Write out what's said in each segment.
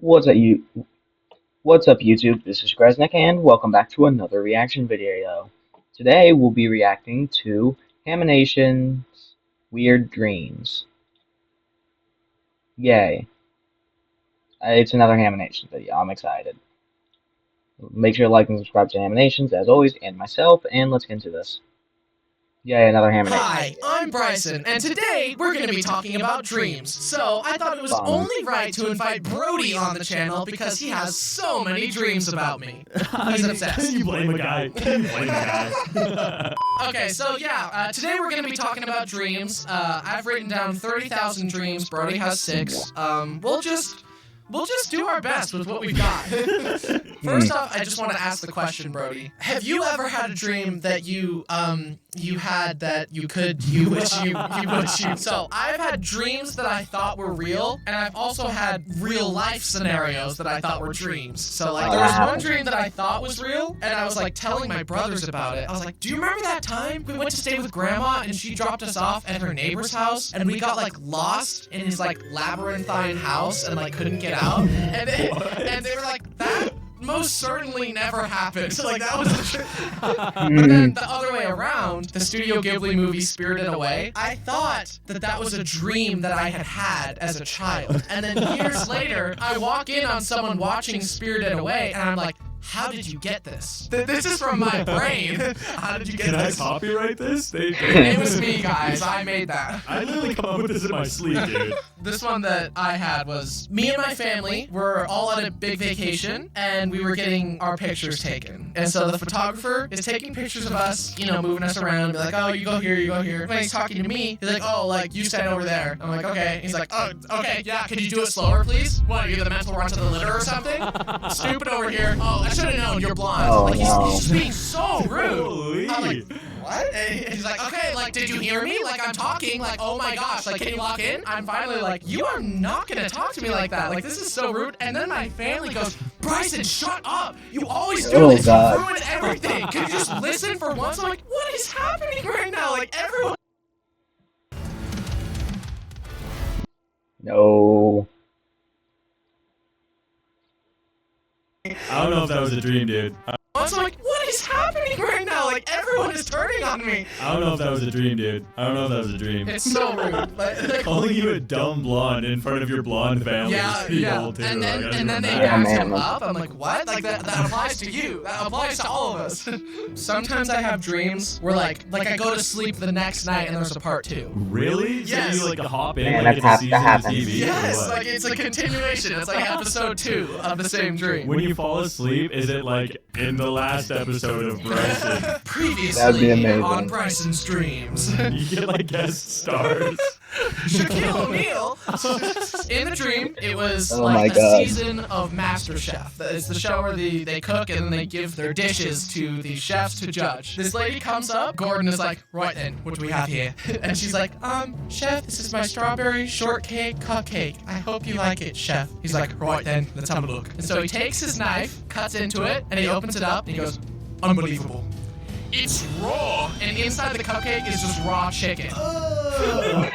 What's up, What's up, YouTube? This is Gresnick, and welcome back to another reaction video. Today, we'll be reacting to Haminations' Weird Dreams. Yay. It's another Haminations video. I'm excited. Make sure to like and subscribe to Haminations, as always, and myself, and let's get into this. Yay, another Haminations. Hi, I'm Bryson, and today we're going to be talking about dreams. So I thought it was only right to invite Brody on the channel because he has so many dreams about me. He's obsessed. You blame a guy. Okay, so yeah, today we're going to be talking about dreams. I've written down 30,000 dreams. Brody has 6. We'll just do our best with what we've got. First off, I just want to ask the question, Brody. Have you ever had a dream that you had that you wish you. So, I've had dreams that I thought were real, and I've also had real life scenarios that I thought were dreams. So, like, there was one dream that I thought was real, and I was, like, telling my brothers about it. I was like, do you remember that time we went to stay with Grandma, and she dropped us off at her neighbor's house, and we got, like, lost in his, like, labyrinthine house and, like, couldn't get out? And they were like, that most certainly never happened. Like, that was the truth. But then the other way around, the Studio Ghibli movie Spirited Away, I thought that was a dream that I had as a child. And then years later, I walk in on someone watching Spirited Away, and I'm like, how did you get this? This is from my brain. How did you get this? Can I copyright this? It was me, guys. I made that. I literally come up with this in my sleep, dude. This one that I had was me and my family were all on a big vacation, and we were getting our pictures taken. And so the photographer is taking pictures of us, you know, moving us around, be like, oh, you go here, you go here. When he's talking to me, he's like, oh, like, you stand over there. I'm like, okay. He's like, oh, okay, yeah, could you do it slower, please? What, are you the mental run to the litter or something? Stupid over here. Oh, I should have known, you're blonde. Oh, like, he's no. just being so rude. Holy. I'm like, what? And he's like, okay, like, did you hear me? Like, I'm talking, like, oh my gosh, like, can you lock in? I'm finally like, you are not gonna talk to me like that. Like, this is so rude. And then my family goes, Bryson, shut up. You always do this. God. You ruin everything. Can you just listen for once? I'm like, what is happening right now? Like, everyone. No. I don't know if that was a dream, dude. I'm like, what is happening right now? Like, everyone is turning on me. I don't know if that was a dream, dude. I don't know if that was a dream. It's so rude. Like, Calling you a dumb blonde in front of your blonde family is pretty old, too. And then they Yeah, backed him man. up. I'm like, what? Like, that applies to you. That applies to all of us. Sometimes I have dreams where, like I go to sleep the next night and there's a part 2. Really? Yes. So you, like, hop in, Man, like, that in a season of happens. TV? Yes, or what? like, it's a continuation. It's like episode 2 of the same dream. When you fall asleep, is it, like, in the last episode of Bryson? That'd be Previously amazing. on Bryson's Dreams. You get, like, guest stars. Shaquille O'Neal. In the dream, it was Oh like my a God. season of MasterChef. It's the show where they cook and then they give their dishes to the chefs to judge. This lady comes up. Gordon is like, right then, what do we have here? And she's like, chef, this is my strawberry shortcake cupcake. I hope you like it, chef. He's like, right then, let's have a look. And so he takes his knife, cuts into it, and he opens it up, and he goes, unbelievable. It's raw, and inside the cupcake is just raw chicken. Like,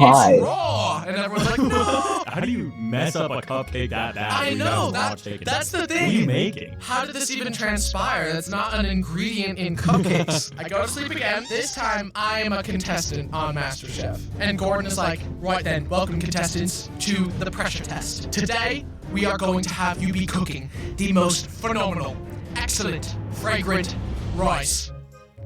Why? it's raw, and everyone's like, no. How do you mess up a cupcake that bad? I when you know, have raw chicken? that's the What are thing. you making? How did this even transpire? That's not an ingredient in cupcakes. I go to sleep again. This time, I am a contestant on MasterChef. And Gordon is like, right then, welcome contestants to the pressure test. Today, we are going to have you be cooking the most phenomenal, excellent, fragrant rice.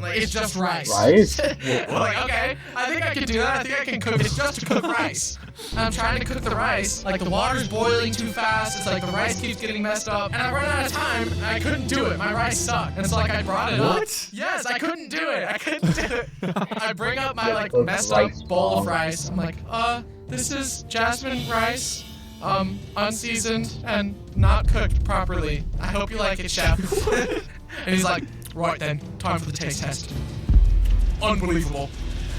Like, it's just rice. Rice? I'm like, okay, I think I can do that. I think I can cook. It's just to cook rice. I'm trying to cook the rice. Like, the water's boiling too fast. It's like the rice keeps getting messed up. And I run out of time. And I couldn't do it. My rice sucked. And so, like, I brought it up. What? Yes, I couldn't do it. I couldn't do it. I bring up my, like, Cook messed up rice bowl of bomb. rice. I'm like, this is jasmine rice. Unseasoned and not cooked properly. I hope you like it, chef. And he's like, right then, time for the taste test. Unbelievable.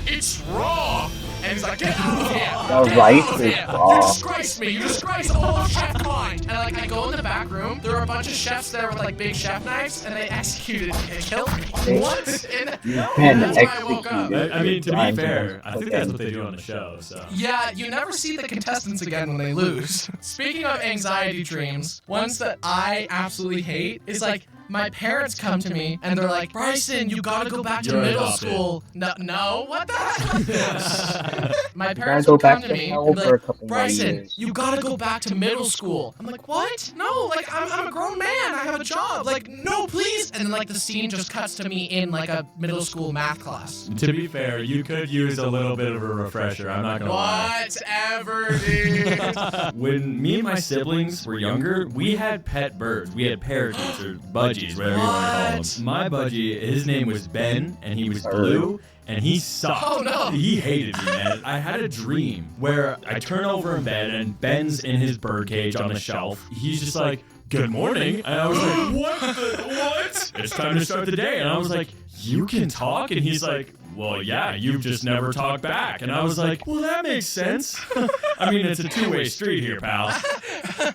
it's raw. And he's like, get out of here! The Get rice out of is here! raw. You disgrace me! You disgrace all of chef kind! And like, I go in the back room, there are a bunch of chefs there with like big chef knives, and they executed me. They killed me. What? You've been That's why I woke up. executed. I mean, to be Times fair, and I think that's what they do on the show. So. Yeah, you never see the contestants again when they lose. Speaking of anxiety dreams, ones that I absolutely hate is like, my parents come to me and they're like, Bryson, you gotta go back to You're middle adopted. school. No, what the heck? My You gotta parents go would come back to to me hell and be for a like, couple more Bryson, years. you gotta go back to middle school. I'm like, what? No, like, I'm a grown man. I have a job. Like, no, please. And then, like, the scene just cuts to me in, like, a middle school math class. To be fair, you could use a little bit of a refresher. I'm not gonna lie. Whatever, dude. When me and my siblings were younger, we had pet birds. We had parakeets or budgies, whatever you want to call them. My budgie, his name was Ben, and he was blue, and he sucked. Oh, no. He hated me, man. I had a dream where I turn over in bed, and Ben's in his bird cage on the shelf. He's just like, good morning. And I was like, what? It's time to start the day. And I was like, you can talk? And he's like, well, yeah, you've just never talked back. And I was like, well, that makes sense. I mean, it's a two-way street here, pal.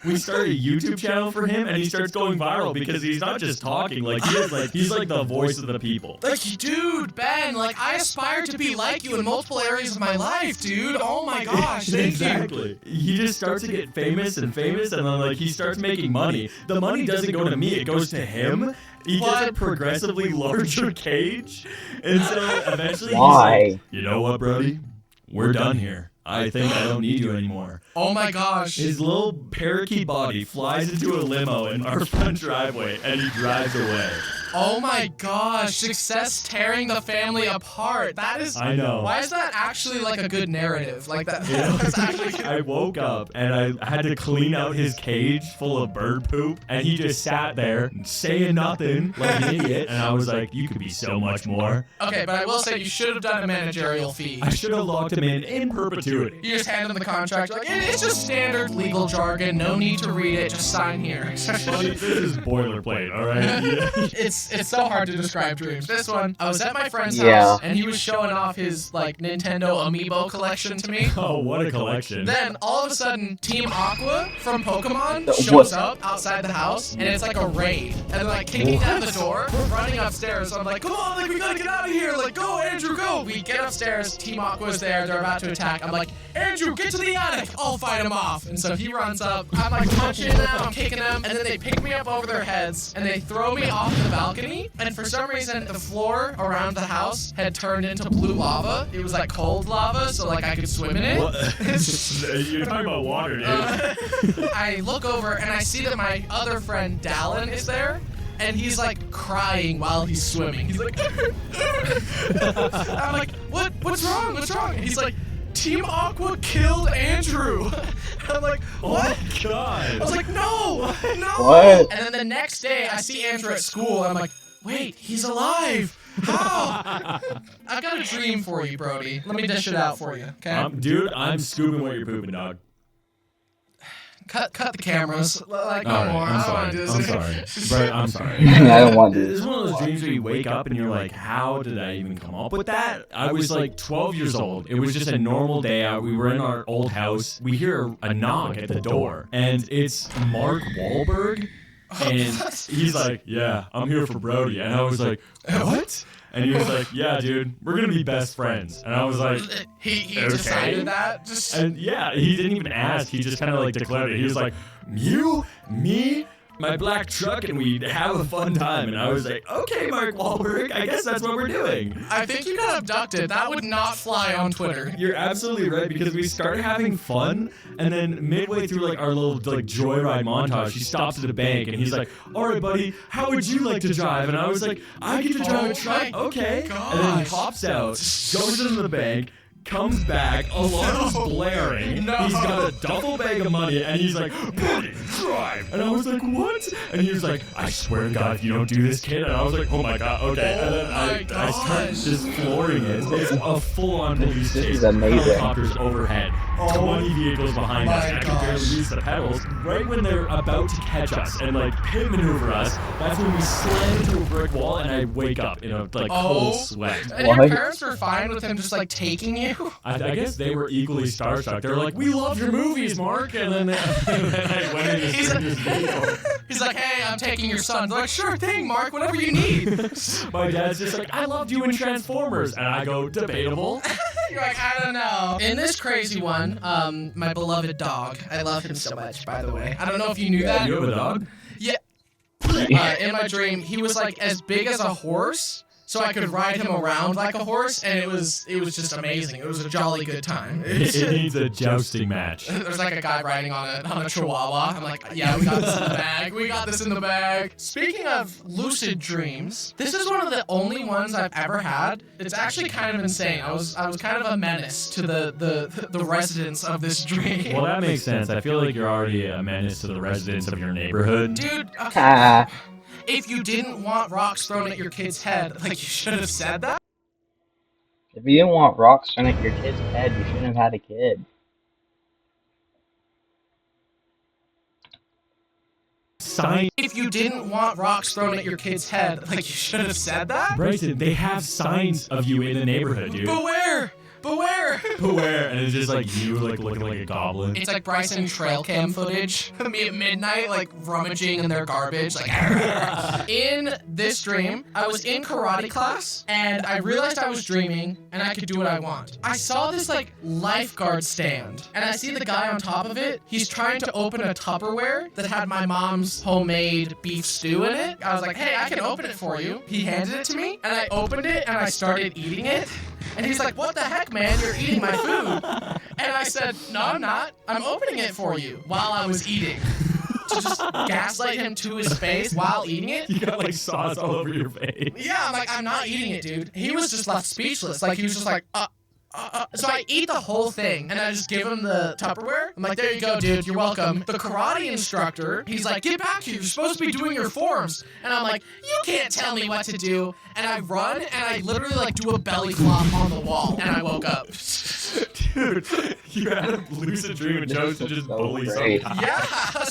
We started a YouTube channel for him, and he starts going viral because he's not just talking. Like, he's like the voice of the people. Like, dude, Ben, like, I aspire to be like you in multiple areas of my life, dude. Oh my gosh, thank you. Exactly. He just starts to get famous, and then, like, he starts making money. The money doesn't go to me, it goes to him. He gets a progressively larger cage, and so eventually Why? he's like, you know what, Brody? We're done here. I think I don't need you anymore. Oh my gosh. His little parakeet body flies into a limo in our front driveway, and he drives away. Oh my gosh, success tearing the family apart. That is. I know. Why is that actually like a good narrative? Like that. Yeah. That's actually. I woke up and I had to clean out his cage full of bird poop, and he just sat there saying nothing like an idiot. And I was like, you could be so much more. Okay, but I will say you should have done a managerial fee. I should have locked him in perpetuity. You just hand him the contract. Like, it's just standard legal jargon. No need to read it. Just sign here. Buddy, this is boilerplate, all right? Yeah. It's so hard to describe dreams. This one, I was at my friend's Yeah. house, and he was showing off his, like, Nintendo Amiibo collection to me. Oh, what a collection. Then, all of a sudden, Team Aqua from Pokemon What? shows up outside the house, and it's like a raid. And they're, like, kicking down the door. We're running upstairs, so I'm like, come on, like, we gotta get out of here. Like, go, Andrew, go. We get upstairs, Team Aqua's there, they're about to attack. I'm like, Andrew, get to the attic. I'll fight him off. And so he runs up. I'm, like, punching them, I'm kicking them, and then they pick me up over their heads, and they throw me off the balcony. And for some reason, the floor around the house had turned into blue lava. It was, like, cold lava, so, like, I could swim in it. What? You're talking about water, dude. I look over and I see that my other friend Dallin is there, and he's like crying while he's swimming. He's like, I'm like, what's wrong? What's wrong? And he's like, Team Aqua killed Andrew. I'm like, what? Oh, my God. I was like, no. What? And then the next day, I see Andrew at school. I'm like, wait, he's alive. How? I've got a dream for you, Brody. Let me dish it out for you, okay? Dude, I'm scooping what you're pooping, dog. Cut the cameras. Like, no All right, more. I'm I don't sorry. want to do this. I'm sorry. Bro, I'm sorry. I don't want to. This is one of those dreams where you wake up and you're like, how did I even come up with that? I was like 12 years old. It was just a normal day out. We were in our old house. We hear a knock at the door, and it's Mark Wahlberg. And he's like, yeah, I'm here for Brody. And I was like, what? And he was like, yeah, dude, we're going to be best friends. And I was like, He okay. decided that? Just... And yeah, he didn't even ask. He just kind of like declared it. He was like, you, me, my black truck, and we'd have a fun time. And I was like, okay, Mark Wahlberg, I guess that's what we're doing. I think you got abducted. That would not fly on Twitter. You're absolutely right, because we started having fun, and then midway through like our little like joyride montage, he stops at a bank, and he's like, all right, buddy, how would you like to drive? And I was like, I get to drive a truck, okay. gosh. And then he hops out, goes into the bank, comes back, alarm's blaring. No. He's got a duffel bag of money, and he's like, "Buddy, drive." And I was like, "What?" And he was like, "I swear to God, if you don't do this, kid." And I was like, "Oh my God, okay." And then I started just flooring it. It's a full-on police This chase. is amazing. Helicopters overhead, 20 vehicles behind us, and I could barely use the pedals. Right when they're about to catch us and like pit maneuver us, that's when we slam into a brick wall, and I wake up in a cold sweat. And What? your parents were fine with him just like taking you? I guess they were equally starstruck. They were like, "We love your movies, Mark." And then I went in this vehicle. He's like, "Hey, I'm taking your son." They're like, "Sure thing, Mark, whatever you need." My dad's just like, "I loved you in Transformers." And I go, "Debatable." You're like, "I don't know." In this crazy one, my beloved dog. I love him so much, by the way. I don't know if you knew that. You have a dog? Yeah. In my dream, he was like as big as a horse, so I could ride him around like a horse, and it was just amazing. It was a jolly good time. It needs a jousting match. There's like a guy riding on a chihuahua. I'm like, yeah, we got this in the bag. We got this in the bag. Speaking of lucid dreams, this is one of the only ones I've ever had. It's actually kind of insane. I was kind of a menace to the residents of this dream. Well, that makes sense. I feel like you're already a menace to the residents of your neighborhood. Dude, Ah, if you didn't want rocks thrown at your kid's head, like you should have said that. if you didn't want rocks thrown at your kid's head, you shouldn't have had a kid. Sign. If you didn't want rocks thrown at your kid's head, like you should have said that. Bryson, they have signs of you in the neighborhood, dude. Beware! Beware! Beware, and it's just like you, like looking like a goblin. It's like Bryson trail cam footage. Me at midnight, like rummaging in their garbage. Like, in this dream, I was in karate class, and I realized I was dreaming, and I could do what I want. I saw this like lifeguard stand, and I see the guy on top of it. He's trying to open a Tupperware that had my mom's homemade beef stew in it. I was like, "Hey, I can open it for you." He handed it to me, and I opened it, and I started eating it. And he's like, "What the heck, man? You're eating my food." And I said, "No, I'm not. I'm opening it for you," while I was eating. To just gaslight him to his face while eating it. You got like sauce all over your face. Yeah, I'm like, "I'm not eating it, dude." He was just left speechless. Like, he was just like, So I eat the whole thing, and I just give him the Tupperware. I'm like, "There you go, dude. You're welcome." The karate instructor, he's like, "Get back here. You're supposed to be doing your forms." And I'm like, "You can't tell me what to do." And I run, and I literally like do a belly flop on the wall, and I woke up. Dude, you had a lucid dream and chose to just so bully great. some guy. Yeah.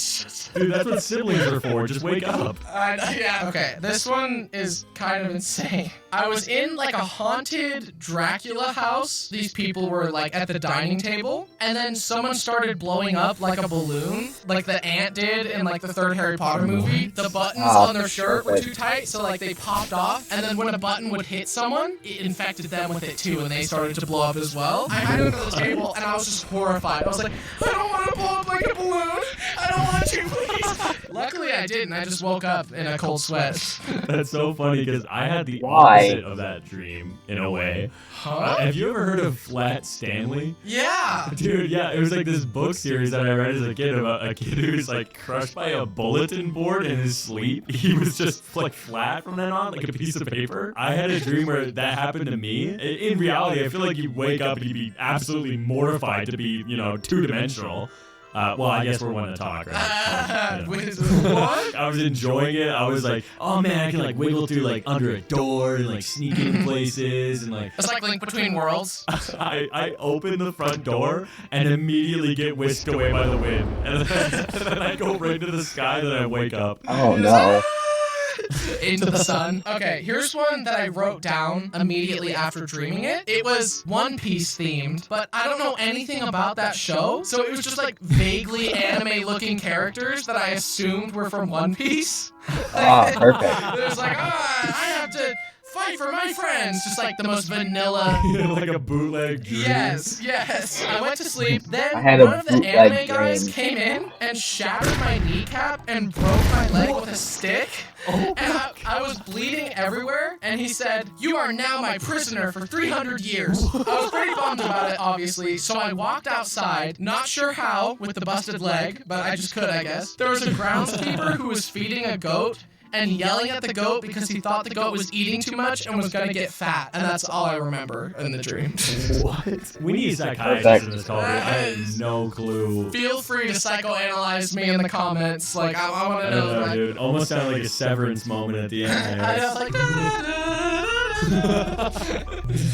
Dude, that's what siblings are for. Just wake up. Yeah. Okay. This one is kind of insane. I was in like a haunted Dracula house. These people were like at the dining table, and then someone started blowing up like a balloon, like the ant did in like the third Harry Potter movie. The buttons on their shirt were too tight, so like they popped off, and then when a button would hit someone, it infected them with it too, and they started to blow up as well. I went to the table, and I was just horrified. I was like, "I don't want to blow up like a balloon. I don't want to, please." Luckily, I didn't. I just woke up in a cold sweat. That's so funny because I had the Why? opposite of that dream in a way. Have you ever heard of Flat Stanley? Yeah. Dude, yeah, it was like this book series that I read as a kid about a kid who's like crushed by a bulletin board in his sleep. He was just like flat from then on, like a piece of paper. I had a dream where that happened to me. In reality, I feel like you wake up and you'd be absolutely mortified to be, two-dimensional. Well, I guess we're one to talk, right? What? I was enjoying it. I was like, "Oh man, I can like wiggle through like under a door and like sneak in places and like." It's like Link Between Worlds. I open the front door and immediately get whisked away by the wind, and then I go right into the sky. Then I wake up. Oh no. Into the sun. Okay, here's one that I wrote down immediately after dreaming it. It was One Piece themed, but I don't know anything about that show, so it was just like vaguely anime looking characters that I assumed were from One Piece. Ah, perfect. It was like, I have to fight for my friends. Just like the most vanilla. Like a bootleg dream. Yes. I went to sleep. Then I had a one of the bootleg anime guys dream. came in and shattered my kneecap and broke my leg with a stick. And I was bleeding everywhere. And he said, "You are now my prisoner for 300 years. I was pretty bummed about it, obviously. So I walked outside, not sure how, with the busted leg, but I just could, I guess. There was a groundskeeper who was feeding a goat. and yelling at the goat because he thought the goat was eating too much and was going to get fat. And that's all I remember in the dream. What? We need a psychiatrist in this call. I have no clue. Feel free to psychoanalyze me in the comments. Like, I want to I don't know. know, dude. Almost sounded like a Severance moment at the end there. I was like,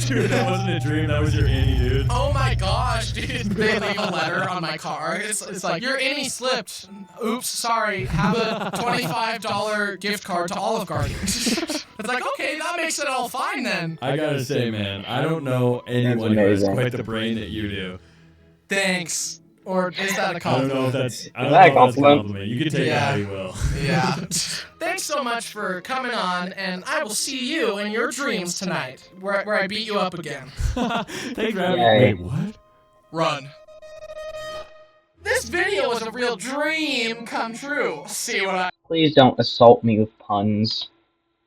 Dude, that wasn't a dream. That was your innie, dude. oh my gosh, dude. They leave a letter on my car. It's like, your innie slipped. Oops, sorry. Have a $25 gift card to Olive Garden. It's like, okay, that makes it all fine then. I gotta say, man, I don't know anyone who has quite the brain that you do. Thanks. Or is that a I don't compliment? know if that's a compliment. You can take it Yeah. how you will. Yeah. Thanks so much for coming on, and I will see you in your dreams tonight, where I beat you up again. Thanks for having Yay. me. Wait, what? Run. This video was a real dream come true. See what I... Please don't assault me with puns.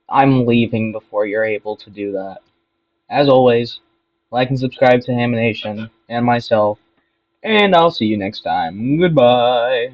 I'm leaving before you're able to do that. As always, like and subscribe to Hamination and myself, and I'll see you next time. Goodbye.